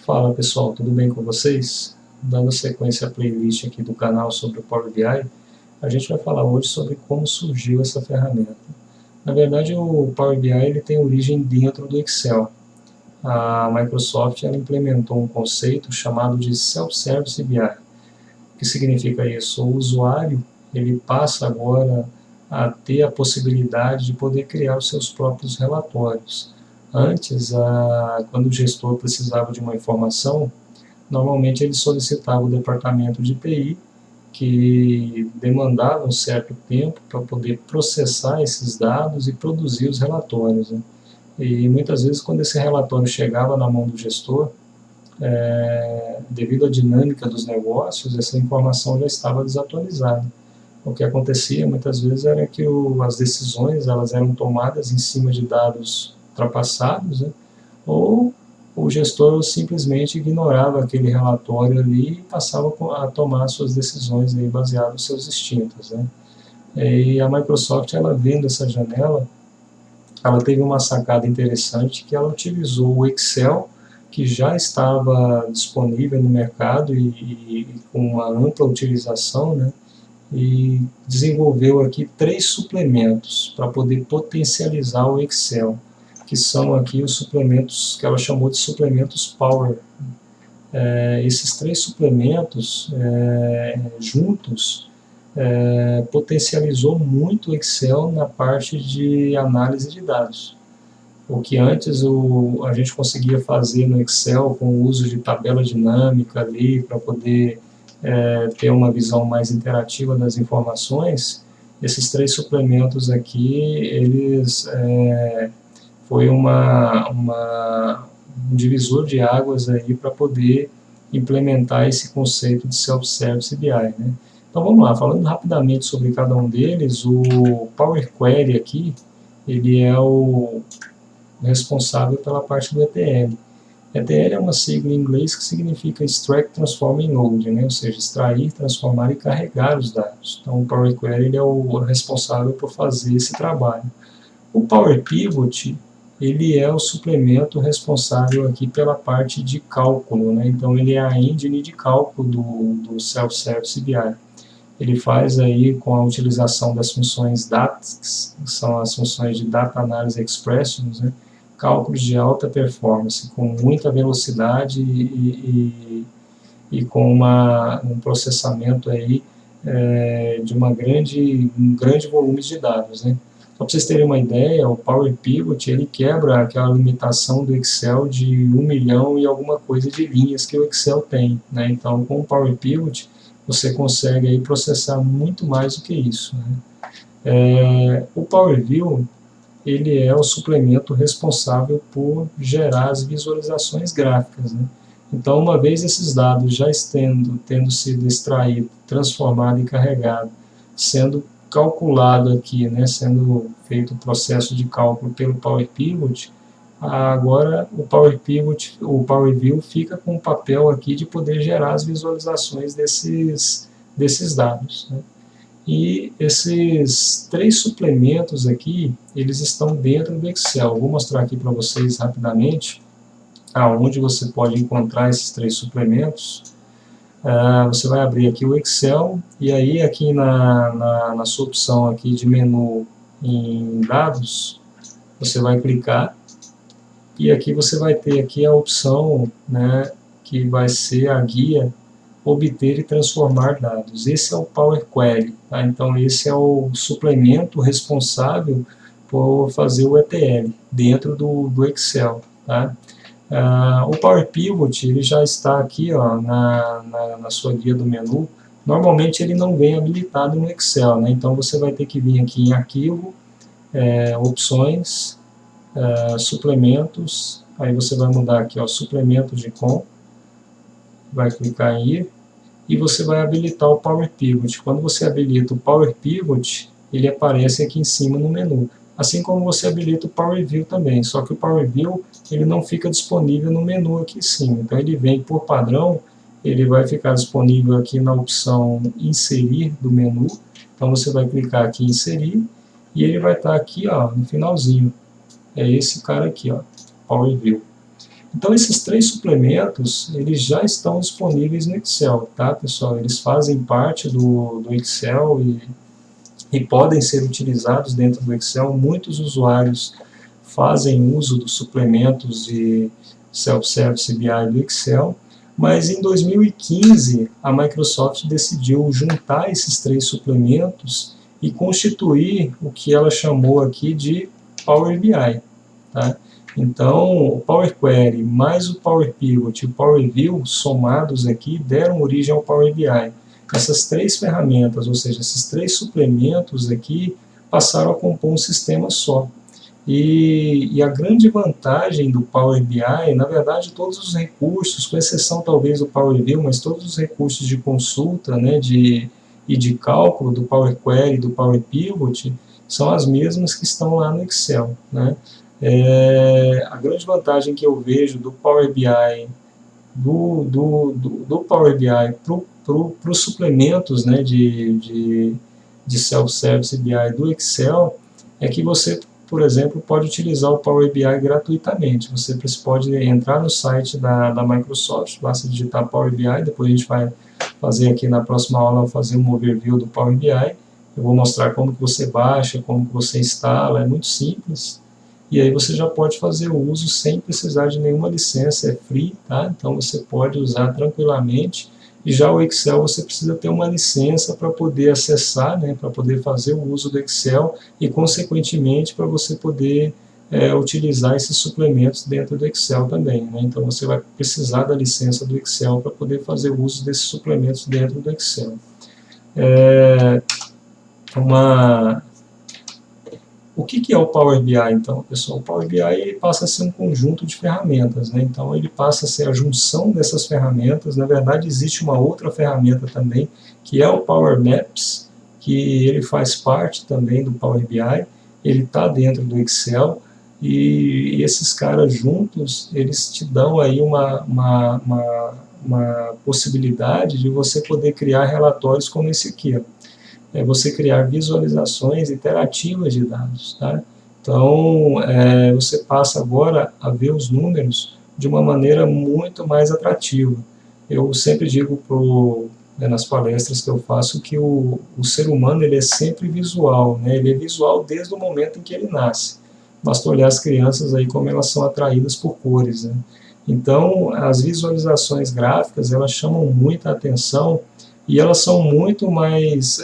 Fala pessoal, tudo bem com vocês? Dando sequência à playlist aqui do canal sobre o Power BI, a gente vai falar hoje sobre como surgiu essa ferramenta. Na verdade, o Power BI ele tem origem dentro do Excel. A Microsoft ela implementou um conceito chamado de Self-Service BI. O que significa isso? O usuário ele passa agora a ter a possibilidade de poder criar os seus próprios relatórios. Antes, quando o gestor precisava de uma informação, normalmente ele solicitava o departamento de TI, que demandava um certo tempo para poder processar esses dados e produzir os relatórios, né? E muitas vezes, quando esse relatório chegava na mão do gestor, devido à dinâmica dos negócios, essa informação já estava desatualizada. O que acontecia muitas vezes era que as decisões elas eram tomadas em cima de dados ultrapassados, né? Ou o gestor simplesmente ignorava aquele relatório ali e passava a tomar suas decisões aí baseadas nos seus instintos, né? E a Microsoft, ela vendo essa janela, ela teve uma sacada interessante que ela utilizou o Excel, que já estava disponível no mercado e com uma ampla utilização, né? E desenvolveu aqui 3 suplementos para poder potencializar o Excel, que são aqui os suplementos que ela chamou de suplementos Power. Esses 3 suplementos juntos potencializou muito o Excel na parte de análise de dados. O que antes a gente conseguia fazer no Excel com o uso de tabela dinâmica ali para poder ter uma visão mais interativa das informações, esses 3 suplementos aqui, eles foi um divisor de águas aí para poder implementar esse conceito de Self-Service BI, né? Então vamos lá, falando rapidamente sobre cada um deles, o Power Query aqui, ele é o responsável pela parte do ETL. ETL é uma sigla em inglês que significa Extract, Transform and Load, né? Ou seja, extrair, transformar e carregar os dados. Então o Power Query ele é o responsável por fazer esse trabalho. O Power Pivot, ele é o suplemento responsável aqui pela parte de cálculo, né? Então ele é a engine de cálculo do Self-Service BI. Ele faz aí com a utilização das funções DAX, que são as funções de Data Analysis Expressions, né? Cálculos de alta performance, com muita velocidade e com um processamento aí de um grande volume de dados, né? Só para vocês terem uma ideia, o Power Pivot ele quebra aquela limitação do Excel de 1 milhão e alguma coisa de linhas que o Excel tem, né? Então, com o Power Pivot, você consegue aí processar muito mais do que isso, né? O Power View ele é o suplemento responsável por gerar as visualizações gráficas, né? Então, uma vez esses dados já tendo sido extraído, transformado e carregado, sendo calculado aqui, né, sendo feito o processo de cálculo pelo Power Pivot, agora o Power View fica com o papel aqui de poder gerar as visualizações desses dados, né? E esses 3 suplementos aqui, eles estão dentro do Excel. Eu vou mostrar aqui para vocês rapidamente aonde você pode encontrar esses 3 suplementos. Você vai abrir aqui o Excel e aí aqui na sua opção aqui de menu em dados, você vai clicar e aqui você vai ter aqui a opção, né, que vai ser a guia obter e transformar dados. Esse é o Power Query, tá? Então esse é o suplemento responsável por fazer o ETL dentro do Excel, tá? O Power Pivot ele já está aqui, ó, na sua guia do menu. Normalmente ele não vem habilitado no Excel, né? Então você vai ter que vir aqui em arquivo, opções, suplementos, aí você vai mudar aqui, ó, suplemento de com, vai clicar em ir, e você vai habilitar o Power Pivot. Quando você habilita o Power Pivot, ele aparece aqui em cima no menu. Assim como você habilita o Power View também, só que o Power View ele não fica disponível no menu aqui em cima. Então ele vem por padrão, ele vai ficar disponível aqui na opção inserir do menu. Então você vai clicar aqui em inserir e ele vai estar aqui, ó, no finalzinho. É esse cara aqui, ó, Power View. Então esses 3 suplementos, eles já estão disponíveis no Excel, tá, pessoal? Eles fazem parte do Excel e podem ser utilizados dentro do Excel. Muitos usuários fazem uso dos suplementos de Self-Service BI do Excel, mas em 2015 a Microsoft decidiu juntar esses 3 suplementos e constituir o que ela chamou aqui de Power BI. Tá? Então, o Power Query mais o Power Pivot e o Power View somados aqui deram origem ao Power BI. Essas 3 ferramentas, ou seja, esses 3 suplementos aqui, passaram a compor um sistema só. E a grande vantagem do Power BI, na verdade, todos os recursos, com exceção talvez do Power View, mas todos os recursos de consulta, né, e de cálculo do Power Query e do Power Pivot, são as mesmas que estão lá no Excel. Né? A grande vantagem que eu vejo do Power BI, do Power BI para os suplementos, né, de Self-Service BI do Excel, é que você, por exemplo, pode utilizar o Power BI gratuitamente. Você pode entrar no site da Microsoft, basta digitar Power BI, depois a gente vai fazer aqui na próxima aula, fazer um overview do Power BI. Eu vou mostrar como que você baixa, como que você instala, é muito simples. E aí você já pode fazer o uso sem precisar de nenhuma licença, é free, tá? Então você pode usar tranquilamente. E já o Excel você precisa ter uma licença para poder acessar, né, para poder fazer o uso do Excel e, consequentemente, para você poder utilizar esses suplementos dentro do Excel também. Né? Então você vai precisar da licença do Excel para poder fazer o uso desses suplementos dentro do Excel. O que é o Power BI, então, pessoal? O Power BI ele passa a ser um conjunto de ferramentas, né? Então, ele passa a ser a junção dessas ferramentas. Na verdade, existe uma outra ferramenta também, que é o Power Maps, que ele faz parte também do Power BI. Ele está dentro do Excel, e esses caras juntos, eles te dão aí uma possibilidade de você poder criar relatórios como esse aqui, ó. É você criar visualizações interativas de dados. Tá? Então, você passa agora a ver os números de uma maneira muito mais atrativa. Eu sempre digo nas palestras que eu faço que o ser humano ele é sempre visual, né? Ele é visual desde o momento em que ele nasce. Basta olhar as crianças aí como elas são atraídas por cores. Né? Então, as visualizações gráficas elas chamam muita atenção e elas são muito mais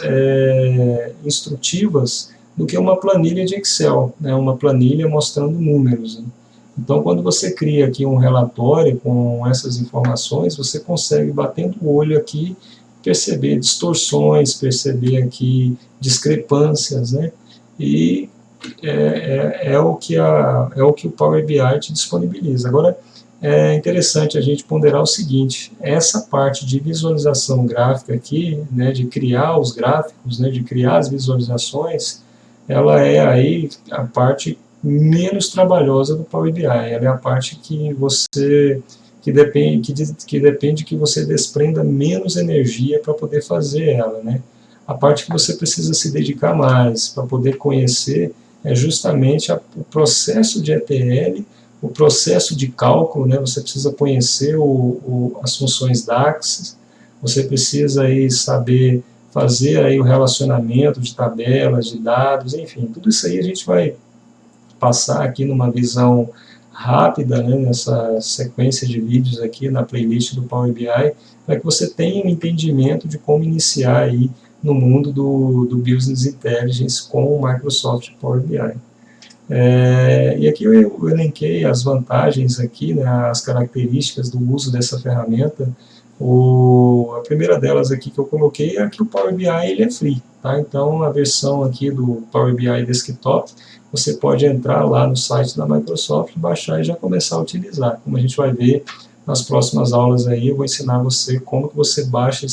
instrutivas do que uma planilha de Excel, né? Uma planilha mostrando números. Né? Então, quando você cria aqui um relatório com essas informações, você consegue, batendo o olho aqui, perceber distorções, perceber aqui discrepâncias, né? E é o que o Power BI te disponibiliza. Agora, é interessante a gente ponderar o seguinte: essa parte de visualização gráfica aqui, né, de criar os gráficos, né, de criar as visualizações, ela é aí a parte menos trabalhosa do Power BI. Ela é a parte que depende que você desprenda menos energia para poder fazer ela, né? A parte que você precisa se dedicar mais para poder conhecer é justamente o processo de ETL, o processo de cálculo, né? Você precisa conhecer as funções DAX, você precisa aí saber fazer aí o relacionamento de tabelas, de dados, enfim, tudo isso aí a gente vai passar aqui numa visão rápida, né, nessa sequência de vídeos aqui na playlist do Power BI, para que você tenha um entendimento de como iniciar aí no mundo do Business Intelligence com o Microsoft Power BI. E aqui eu elenquei as vantagens aqui, né, as características do uso dessa ferramenta. A primeira delas aqui que eu coloquei é que o Power BI ele é free, tá? Então a versão aqui do Power BI Desktop, você pode entrar lá no site da Microsoft, baixar e já começar a utilizar. Como a gente vai ver nas próximas aulas aí, eu vou ensinar você como que você baixa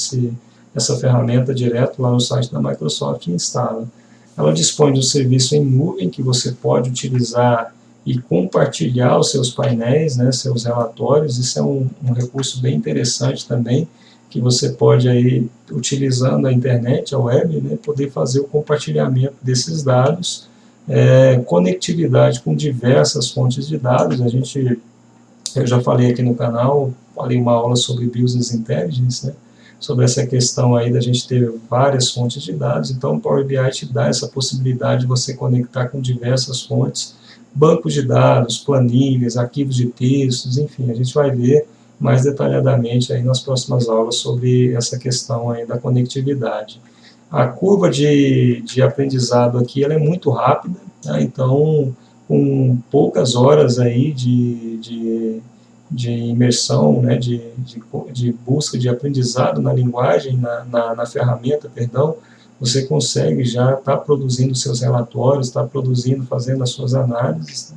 essa ferramenta direto lá no site da Microsoft e instala. Ela dispõe de um serviço em nuvem que você pode utilizar e compartilhar os seus painéis, né, seus relatórios. Isso é um recurso bem interessante também, que você pode, aí, utilizando a internet, a web, né, poder fazer o compartilhamento desses dados, conectividade com diversas fontes de dados. A gente Eu já falei aqui no canal, falei uma aula sobre Business Intelligence, né? Sobre essa questão aí da gente ter várias fontes de dados. Então, o Power BI te dá essa possibilidade de você conectar com diversas fontes, bancos de dados, planilhas, arquivos de textos, enfim, a gente vai ver mais detalhadamente aí nas próximas aulas sobre essa questão aí da conectividade. A curva de aprendizado aqui ela é muito rápida, né? Então, com poucas horas aí de imersão, né, de busca de aprendizado na linguagem, na ferramenta, perdão, você consegue já estar produzindo seus relatórios, estar produzindo, fazendo as suas análises.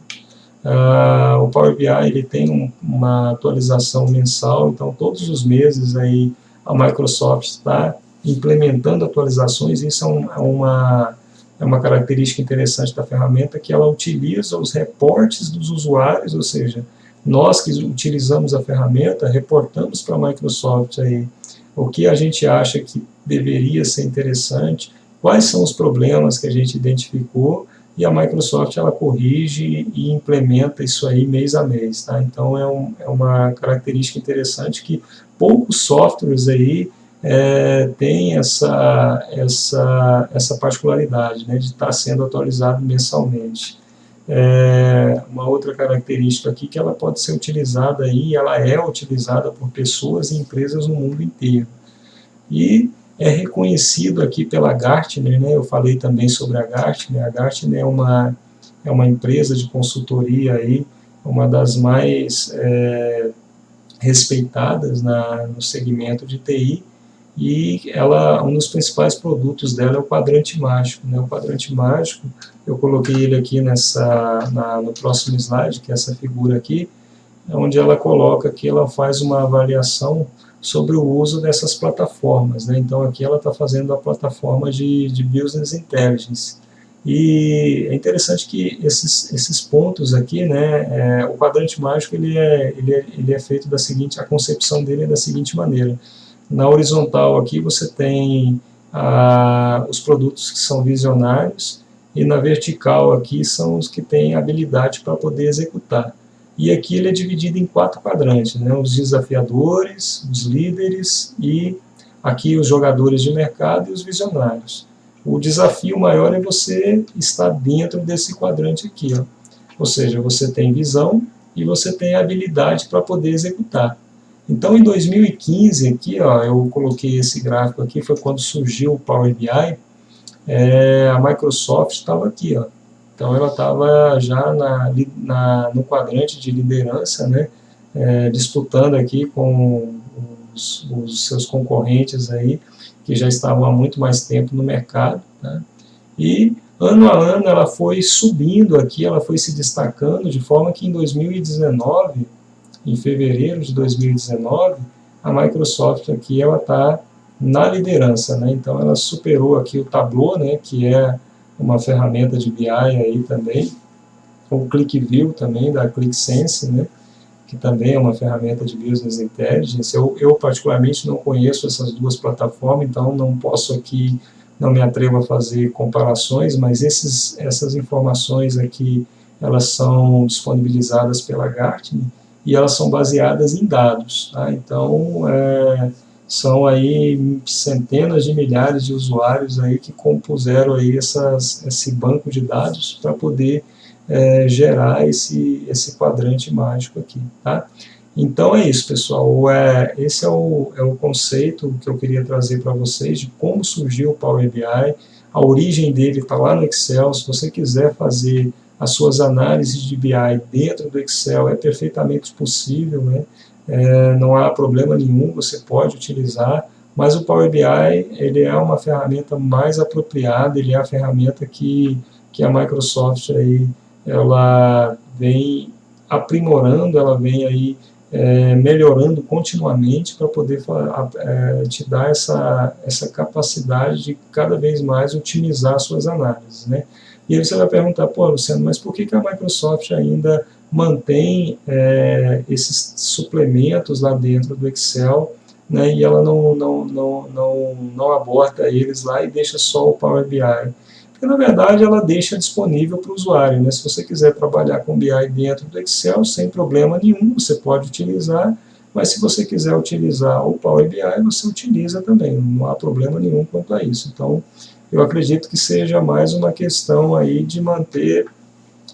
O Power BI ele tem uma atualização mensal, então todos os meses aí a Microsoft está implementando atualizações, isso é uma característica interessante da ferramenta, que ela utiliza os reportes dos usuários, ou seja, nós que utilizamos a ferramenta, reportamos para a Microsoft aí o que a gente acha que deveria ser interessante, quais são os problemas que a gente identificou, e a Microsoft ela corrige e implementa isso aí mês a mês, tá? Então é uma característica interessante que poucos softwares aí têm essa particularidade, né, de estar sendo atualizado mensalmente. Uma outra característica aqui que ela pode ser utilizada aí, ela é utilizada por pessoas e empresas no mundo inteiro. E é reconhecido aqui pela Gartner, né? Eu falei também sobre a Gartner. A Gartner é uma empresa de consultoria aí, uma das mais respeitadas no segmento de TI, e um dos principais produtos dela é o quadrante mágico, né? O quadrante mágico, eu coloquei ele aqui no próximo slide, que é essa figura aqui, onde ela coloca que ela faz uma avaliação sobre o uso dessas plataformas, né? Então aqui ela está fazendo a plataforma de Business Intelligence. E é interessante que esses pontos aqui, né, o quadrante mágico ele é feito a concepção dele é da seguinte maneira: na horizontal aqui você tem os produtos que são visionários, e na vertical aqui são os que têm habilidade para poder executar. E aqui ele é dividido em 4 quadrantes, né? Os desafiadores, os líderes e aqui os jogadores de mercado e os visionários. O desafio maior é você estar dentro desse quadrante aqui, ó. Ou seja, você tem visão e você tem habilidade para poder executar. Então, em 2015, aqui, ó, eu coloquei esse gráfico aqui, foi quando surgiu o Power BI, a Microsoft estava aqui, ó. Então, ela estava já no quadrante de liderança, né, disputando aqui com os seus concorrentes aí, que já estavam há muito mais tempo no mercado, né? E ano a ano ela foi subindo aqui, ela foi se destacando, de forma que em 2019, em fevereiro de 2019, a Microsoft aqui ela está na liderança, né? Então ela superou aqui o Tableau, né, que é uma ferramenta de BI aí também, o ClickView também da ClickSense, né, que também é uma ferramenta de Business Intelligence. Eu particularmente não conheço essas duas plataformas, então não posso aqui, não me atrevo a fazer comparações, mas essas informações aqui, elas são disponibilizadas pela Gartner e elas são baseadas em dados, tá? Então, são aí centenas de milhares de usuários aí que compuseram aí esse banco de dados para poder gerar esse quadrante mágico aqui, tá? Então é isso, pessoal. Esse é o conceito que eu queria trazer para vocês de como surgiu o Power BI. A origem dele está lá no Excel. Se você quiser fazer as suas análises de BI dentro do Excel, é perfeitamente possível, né? Não há problema nenhum, você pode utilizar, mas o Power BI ele é uma ferramenta mais apropriada, ele é a ferramenta que a Microsoft aí, ela vem aprimorando, ela vem aí melhorando continuamente para poder te dar essa capacidade de cada vez mais otimizar suas análises, né? E aí você vai perguntar, pô, Luciano, mas por que a Microsoft ainda mantém esses suplementos lá dentro do Excel, né, e ela não aborda eles lá e deixa só o Power BI? Porque, porque na verdade ela deixa disponível para o usuário, né? Se você quiser trabalhar com BI dentro do Excel, sem problema nenhum, você pode utilizar, mas se você quiser utilizar o Power BI, você utiliza também, não há problema nenhum quanto a isso. Então, eu acredito que seja mais uma questão aí de manter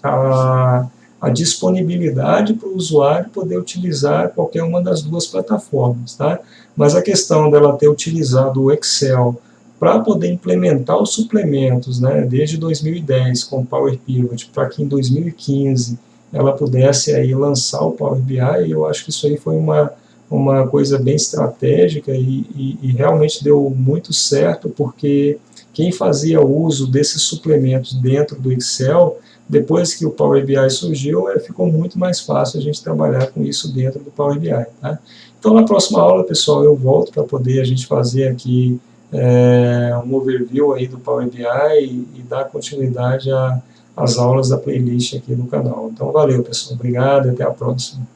a disponibilidade para o usuário poder utilizar qualquer uma das duas plataformas, tá? Mas a questão dela ter utilizado o Excel para poder implementar os suplementos, né, desde 2010 com o Power Pivot, para que em 2015 ela pudesse aí lançar o Power BI, eu acho que isso aí foi uma coisa bem estratégica e realmente deu muito certo, porque quem fazia uso desses suplementos dentro do Excel, depois que o Power BI surgiu, ficou muito mais fácil a gente trabalhar com isso dentro do Power BI. Tá? Então, na próxima aula, pessoal, eu volto para poder a gente fazer aqui um overview aí do Power BI e dar continuidade às aulas da playlist aqui no canal. Então, valeu, pessoal. Obrigado e até a próxima.